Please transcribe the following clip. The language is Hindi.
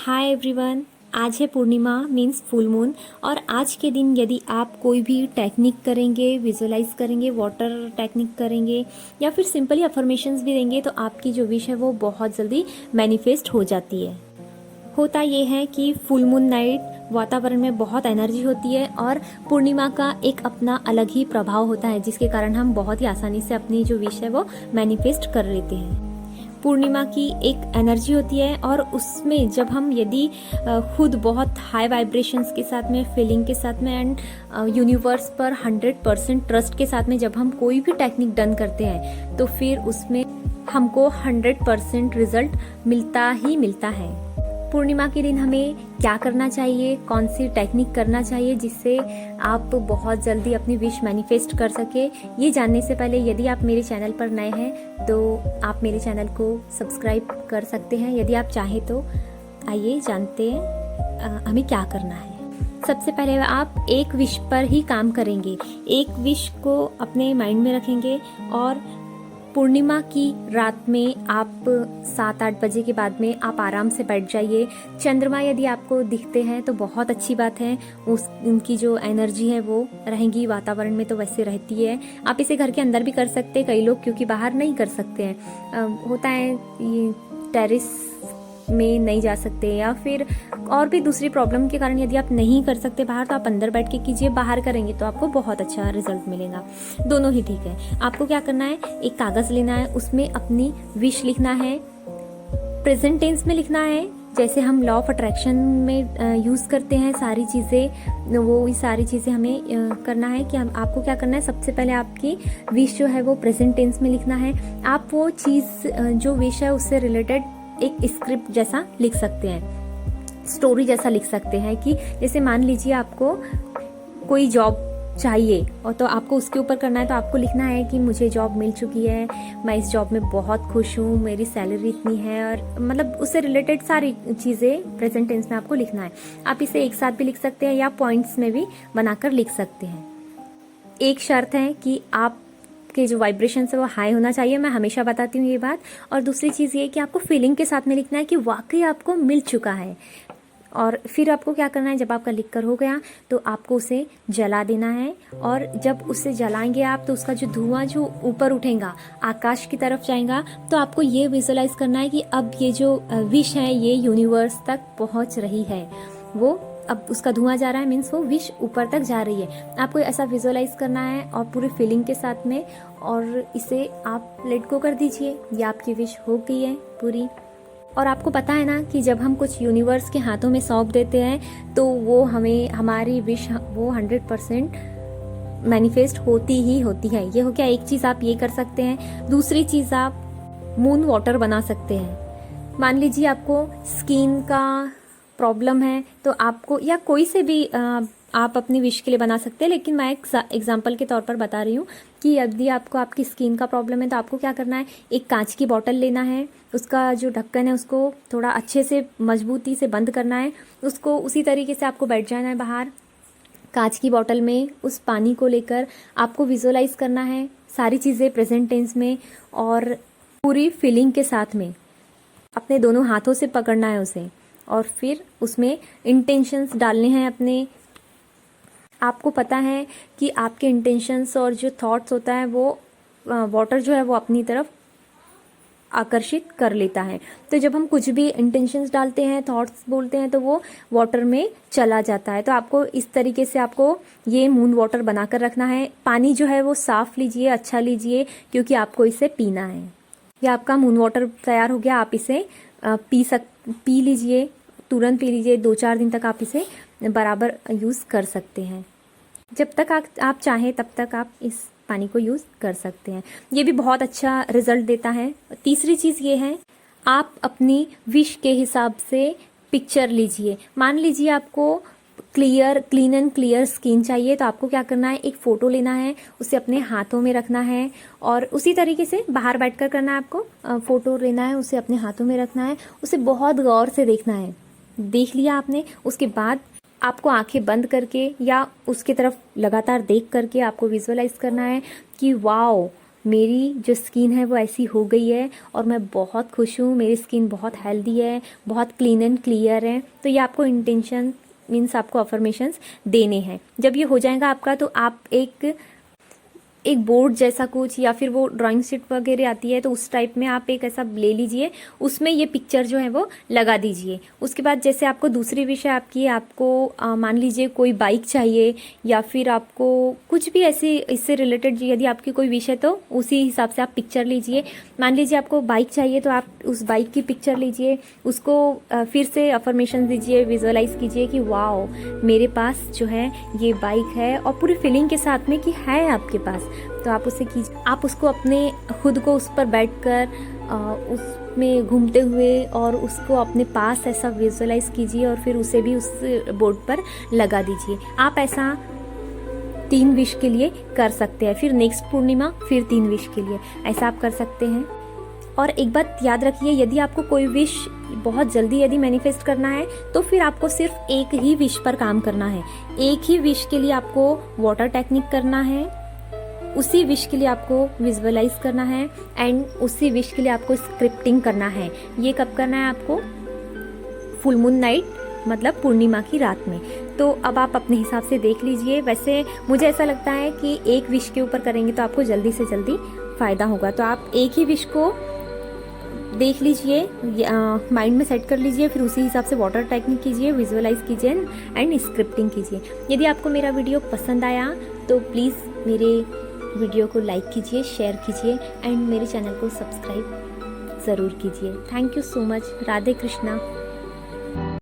Hi everyone. आज है पूर्णिमा मीन्स फुल मून। और आज के दिन यदि आप कोई भी टेक्निक करेंगे, विजुअलाइज करेंगे, वाटर टेक्निक करेंगे या फिर सिंपली अफर्मेशंस भी देंगे तो आपकी जो विश है वो बहुत जल्दी मैनिफेस्ट हो जाती है। होता ये है कि फुल मून नाइट वातावरण में बहुत एनर्जी होती है और पूर्णिमा का एक अपना अलग ही प्रभाव होता है, जिसके कारण हम बहुत ही आसानी से अपनी जो विश है वो मैनिफेस्ट कर लेते हैं। पूर्णिमा की एक एनर्जी होती है और उसमें जब हम यदि खुद बहुत हाई वाइब्रेशंस के साथ में, फीलिंग के साथ में एंड यूनिवर्स पर 100% ट्रस्ट के साथ में जब हम कोई भी टेक्निक डन करते हैं तो फिर उसमें हमको 100% रिजल्ट मिलता ही मिलता है। पूर्णिमा के दिन हमें क्या करना चाहिए, कौन सी टेक्निक करना चाहिए जिससे आप बहुत जल्दी अपनी विश मैनिफेस्ट कर सके, ये जानने से पहले यदि आप मेरे चैनल पर नए हैं तो आप मेरे चैनल को सब्सक्राइब कर सकते हैं। यदि आप चाहें तो आइए जानते हैं हमें क्या करना है। सबसे पहले आप एक विश पर ही काम करेंगे। एक विश को अपने माइंड में रखेंगे और पूर्णिमा की रात में आप 7-8 बजे के बाद में आप आराम से बैठ जाइए। चंद्रमा यदि आपको दिखते हैं तो बहुत अच्छी बात है, उनकी जो एनर्जी है वो रहेंगी वातावरण में, तो वैसे रहती है। आप इसे घर के अंदर भी कर सकते हैं, कई लोग क्योंकि बाहर नहीं कर सकते हैं, होता है ये टेरेस में नहीं जा सकते या फिर और भी दूसरी प्रॉब्लम के कारण यदि आप नहीं कर सकते बाहर, तो आप अंदर बैठ के कीजिए। बाहर करेंगे तो आपको बहुत अच्छा रिजल्ट मिलेगा। दोनों ही ठीक है। आपको क्या करना है, एक कागज लेना है, उसमें अपनी विश लिखना है, प्रेजेंट टेंस में लिखना है, जैसे हम लॉ ऑफ अट्रैक्शन में यूज़ करते हैं सारी चीज़ें, वो सारी चीज़ें हमें करना है कि आपको क्या करना है। सबसे पहले आपकी विश जो है वो प्रेजेंट टेंस में लिखना है। आप वो चीज़ जो विश है उससे रिलेटेड एक स्क्रिप्ट जैसा लिख सकते हैं, स्टोरी जैसा लिख सकते हैं कि जैसे मान लीजिए आपको कोई जॉब चाहिए और तो आपको उसके ऊपर करना है, तो आपको लिखना है कि मुझे जॉब मिल चुकी है, मैं इस जॉब में बहुत खुश हूँ, मेरी सैलरी इतनी है, और मतलब उससे रिलेटेड सारी चीज़ें प्रेजेंट टेंस में आपको लिखना है। आप इसे एक साथ भी लिख सकते हैं या पॉइंट्स में भी बनाकर लिख सकते हैं। एक शर्त है कि आप के जो वाइब्रेशन है वो हाई होना चाहिए, मैं हमेशा बताती हूँ ये बात। और दूसरी चीज़ ये कि आपको फीलिंग के साथ में लिखना है कि वाकई आपको मिल चुका है। और फिर आपको क्या करना है, जब आपका लिख कर हो गया तो आपको उसे जला देना है। और जब उसे जलाएंगे आप तो उसका जो धुआं जो ऊपर उठेगा, आकाश की तरफ जाएगा, तो आपको ये विजुअलाइज करना है कि अब ये जो विश है ये यूनिवर्स तक पहुंच रही है, वो अब उसका धुआं जा रहा है, मीन्स वो विश ऊपर तक जा रही है। आपको ऐसा विजुअलाइज करना है और पूरी फीलिंग के साथ में, और इसे आप लेट गो कर दीजिए। ये आपकी विश हो गई है पूरी। और आपको पता है ना कि जब हम कुछ यूनिवर्स के हाथों में सौंप देते हैं तो वो हमें हमारी विश वो 100% मैनिफेस्ट होती ही होती है। ये हो गया एक चीज़, आप ये कर सकते हैं। दूसरी चीज़, आप मून वाटर बना सकते हैं। मान लीजिए आपको स्किन का प्रॉब्लम है तो आपको, या कोई से भी आप अपनी विश के लिए बना सकते हैं, लेकिन मैं एक एग्जांपल के तौर पर बता रही हूँ कि यदि आपको आपकी स्किन का प्रॉब्लम है तो आपको क्या करना है, एक कांच की बोतल लेना है, उसका जो ढक्कन है उसको थोड़ा अच्छे से मजबूती से बंद करना है, उसको उसी तरीके से आपको बैठ जाना है बाहर कांच की बोतल में। उस पानी को लेकर आपको विजुअलाइज करना है सारी चीज़ें प्रेजेंट टेंस में और पूरी फीलिंग के साथ में। अपने दोनों हाथों से पकड़ना है उसे और फिर उसमें इंटेंशंस डालने हैं अपने। आपको पता है कि आपके इंटेंशंस और जो थॉट्स होता है वो वाटर जो है वो अपनी तरफ आकर्षित कर लेता है। तो जब हम कुछ भी इंटेंशंस डालते हैं, थॉट्स बोलते हैं, तो वो वाटर में चला जाता है। तो आपको इस तरीके से आपको ये मून वाटर बनाकर रखना है। पानी जो है वो साफ लीजिए, अच्छा लीजिए, क्योंकि आपको इसे पीना है। ये आपका मून वाटर तैयार हो गया। आप इसे पी लीजिए, तुरंत पी लीजिए। 2-4 दिन तक आप इसे बराबर यूज़ कर सकते हैं। जब तक आप चाहें तब तक आप इस पानी को यूज़ कर सकते हैं। ये भी बहुत अच्छा रिजल्ट देता है। तीसरी चीज़ ये है, आप अपनी विश के हिसाब से पिक्चर लीजिए। मान लीजिए आपको क्लीन एंड क्लियर स्किन चाहिए, तो आपको क्या करना है, एक फ़ोटो लेना है, उसे अपने हाथों में रखना है और उसी तरीके से बाहर बैठकर करना है। आपको फ़ोटो लेना है, उसे अपने हाथों में रखना है, उसे बहुत गौर से देखना है। देख लिया आपने, उसके बाद आपको आंखें बंद करके या उसकी तरफ लगातार देख करके आपको विजुअलाइज करना है कि वाओ, मेरी जो स्किन है वो ऐसी हो गई है और मैं बहुत खुश हूँ। मेरी स्किन बहुत हेल्दी है, बहुत क्लीन एंड क्लियर है। तो ये आपको इंटेंशन मीन्स आपको अफर्मेशंस देने हैं। जब ये हो जाएगा आपका तो आप एक बोर्ड जैसा कुछ या फिर वो ड्राइंग शीट वगैरह आती है तो उस टाइप में आप एक ऐसा ले लीजिए, उसमें ये पिक्चर जो है वो लगा दीजिए। उसके बाद जैसे आपको दूसरी विश है आपकी, आपको मान लीजिए कोई बाइक चाहिए या फिर आपको कुछ भी ऐसे इससे रिलेटेड यदि आपकी कोई विश है तो उसी हिसाब से आप पिक्चर लीजिए। मान लीजिए आपको बाइक चाहिए तो आप उस बाइक की पिक्चर लीजिए, उसको फिर से अफर्मेशन दीजिए, विजुअलाइज कीजिए कि वाओ मेरे पास जो है ये बाइक है, और पूरी फीलिंग के साथ में कि है आपके पास। तो आप उसे कीजिए, आप उसको अपने खुद को उस पर बैठकर उसमें घूमते हुए और उसको अपने पास ऐसा विजुअलाइज कीजिए और फिर उसे भी उस बोर्ड पर लगा दीजिए। आप ऐसा 3 विश के लिए कर सकते हैं, फिर नेक्स्ट पूर्णिमा फिर 3 विश के लिए ऐसा आप कर सकते हैं। और एक बात याद रखिए, यदि आपको कोई विश बहुत जल्दी यदि मैनिफेस्ट करना है तो फिर आपको सिर्फ एक ही विश पर काम करना है। एक ही विश के लिए आपको वाटर टेक्निक करना है, उसी विश के लिए आपको विजुअलाइज करना है एंड उसी विश के लिए आपको स्क्रिप्टिंग करना है। ये कब करना है आपको? फुल मून नाइट, मतलब पूर्णिमा की रात में। तो अब आप अपने हिसाब से देख लीजिए। वैसे मुझे ऐसा लगता है कि एक विश के ऊपर करेंगे तो आपको जल्दी से जल्दी फायदा होगा। तो आप एक ही विश को देख लीजिए, माइंड में सेट कर लीजिए, फिर उसी हिसाब से वाटर टेक्निक कीजिए, विजुअलाइज कीजिए एंड स्क्रिप्टिंग कीजिए। यदि आपको मेरा वीडियो पसंद आया तो प्लीज़ मेरे वीडियो को लाइक कीजिए, शेयर कीजिए एंड मेरे चैनल को सब्सक्राइब ज़रूर कीजिए। Thank you so much. Radhe Krishna.